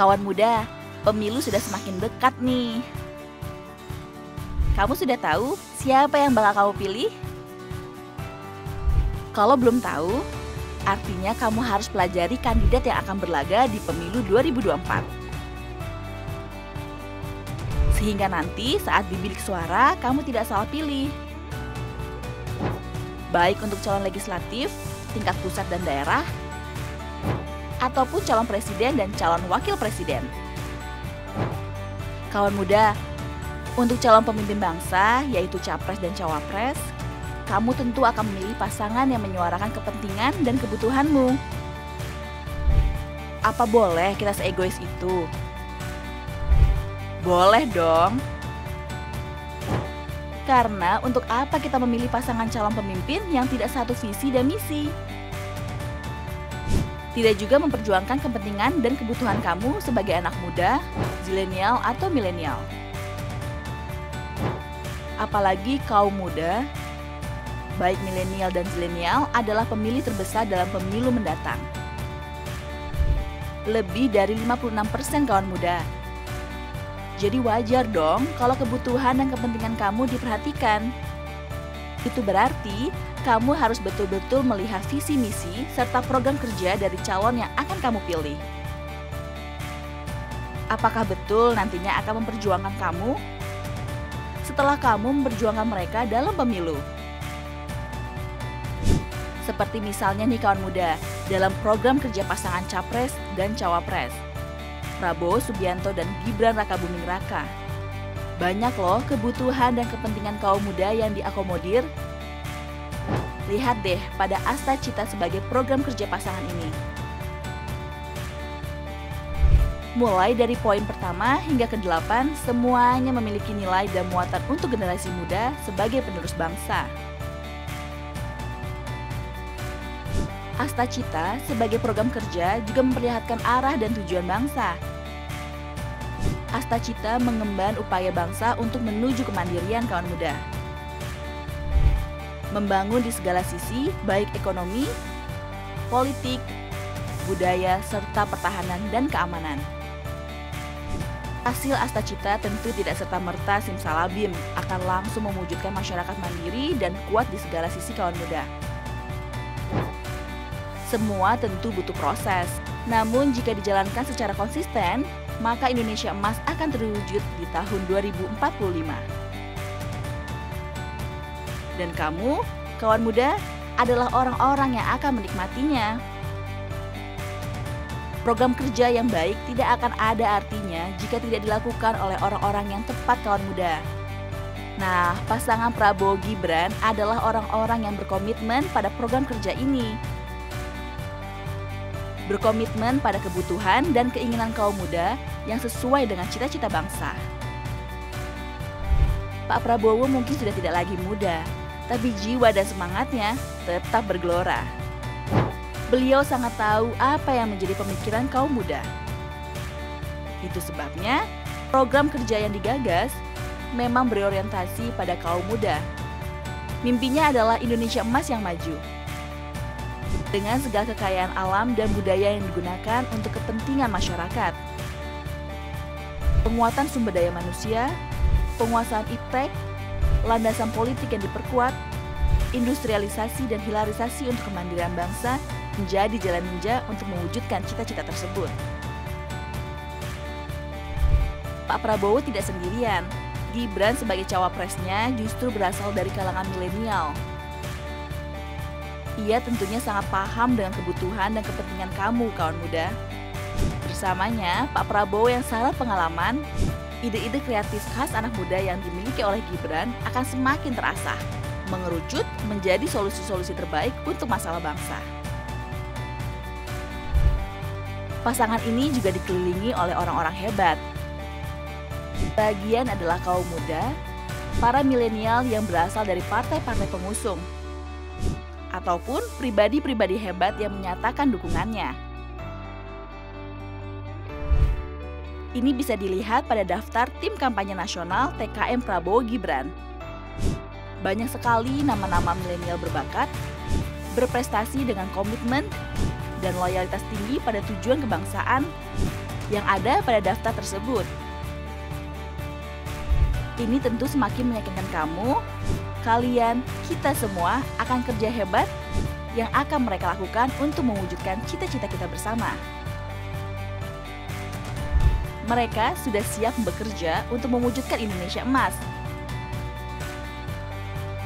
Kawan muda, pemilu sudah semakin dekat nih. Kamu sudah tahu siapa yang bakal kamu pilih? Kalau belum tahu, artinya kamu harus pelajari kandidat yang akan berlaga di pemilu 2024. Sehingga nanti saat di bilik suara, kamu tidak salah pilih. Baik untuk calon legislatif, tingkat pusat dan daerah, ataupun calon presiden dan calon wakil presiden. Kawan muda, untuk calon pemimpin bangsa, yaitu capres dan cawapres, kamu tentu akan memilih pasangan yang menyuarakan kepentingan dan kebutuhanmu. Apa boleh kita seegois itu? Boleh dong. Karena untuk apa kita memilih pasangan calon pemimpin yang tidak satu visi dan misi? Tidak juga memperjuangkan kepentingan dan kebutuhan kamu sebagai anak muda, zilenial atau milenial. Apalagi kaum muda, baik milenial dan zilenial adalah pemilih terbesar dalam pemilu mendatang. Lebih dari 56% kawan muda. Jadi wajar dong kalau kebutuhan dan kepentingan kamu diperhatikan. Itu berarti kamu harus betul-betul melihat visi misi serta program kerja dari calon yang akan kamu pilih. Apakah betul nantinya akan memperjuangkan kamu setelah kamu memperjuangkan mereka dalam pemilu? Seperti misalnya nih kawan muda, dalam program kerja pasangan capres dan cawapres, Prabowo Subianto dan Gibran Rakabuming Raka. Banyak loh kebutuhan dan kepentingan kaum muda yang diakomodir. Lihat deh pada Asta Cita sebagai program kerja pasangan ini. Mulai dari poin pertama hingga ke-8, semuanya memiliki nilai dan muatan untuk generasi muda sebagai penerus bangsa. Asta Cita sebagai program kerja juga memperlihatkan arah dan tujuan bangsa. Asta Cita mengemban upaya bangsa untuk menuju kemandirian kawan muda. Membangun di segala sisi, baik ekonomi, politik, budaya, serta pertahanan dan keamanan. Hasil Asta Cita tentu tidak serta-merta simsalabim akan langsung mewujudkan masyarakat mandiri dan kuat di segala sisi kawan muda. Semua tentu butuh proses, namun jika dijalankan secara konsisten, maka Indonesia Emas akan terwujud di tahun 2045. Dan kamu, kawan muda, adalah orang-orang yang akan menikmatinya. Program kerja yang baik tidak akan ada artinya jika tidak dilakukan oleh orang-orang yang tepat kawan muda. Nah, pasangan Prabowo Gibran adalah orang-orang yang berkomitmen pada program kerja ini. Berkomitmen pada kebutuhan dan keinginan kaum muda yang sesuai dengan cita-cita bangsa. Pak Prabowo mungkin sudah tidak lagi muda, tapi jiwa dan semangatnya tetap bergelora. Beliau sangat tahu apa yang menjadi pemikiran kaum muda. Itu sebabnya program kerja yang digagas memang berorientasi pada kaum muda. Mimpinya adalah Indonesia Emas yang maju. Dengan segala kekayaan alam dan budaya yang digunakan untuk kepentingan masyarakat. Penguatan sumber daya manusia, penguasaan iptek, landasan politik yang diperkuat, industrialisasi dan hilarisasi untuk kemandirian bangsa menjadi jalan ninja untuk mewujudkan cita-cita tersebut. Pak Prabowo tidak sendirian. Gibran sebagai cawapresnya justru berasal dari kalangan milenial. Ia tentunya sangat paham dengan kebutuhan dan kepentingan kamu, kawan muda. Bersamanya, Pak Prabowo yang syarat pengalaman, ide-ide kreatif khas anak muda yang dimiliki oleh Gibran akan semakin terasah, mengerucut menjadi solusi-solusi terbaik untuk masalah bangsa. Pasangan ini juga dikelilingi oleh orang-orang hebat. Bagian adalah kaum muda, para milenial yang berasal dari partai-partai pengusung, ataupun pribadi-pribadi hebat yang menyatakan dukungannya. Ini bisa dilihat pada daftar tim kampanye nasional TKM Prabowo Gibran. Banyak sekali nama-nama milenial berbakat, berprestasi dengan komitmen dan loyalitas tinggi pada tujuan kebangsaan, yang ada pada daftar tersebut. Ini tentu semakin meyakinkan kamu, kalian, kita semua akan kerja hebat yang akan mereka lakukan untuk mewujudkan cita-cita kita bersama. Mereka sudah siap bekerja untuk mewujudkan Indonesia emas.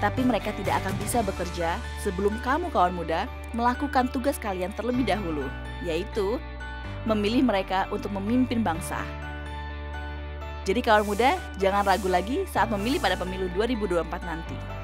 Tapi mereka tidak akan bisa bekerja sebelum kamu kawan muda melakukan tugas kalian terlebih dahulu, yaitu memilih mereka untuk memimpin bangsa. Jadi kawan muda, jangan ragu lagi saat memilih pada pemilu 2024 nanti.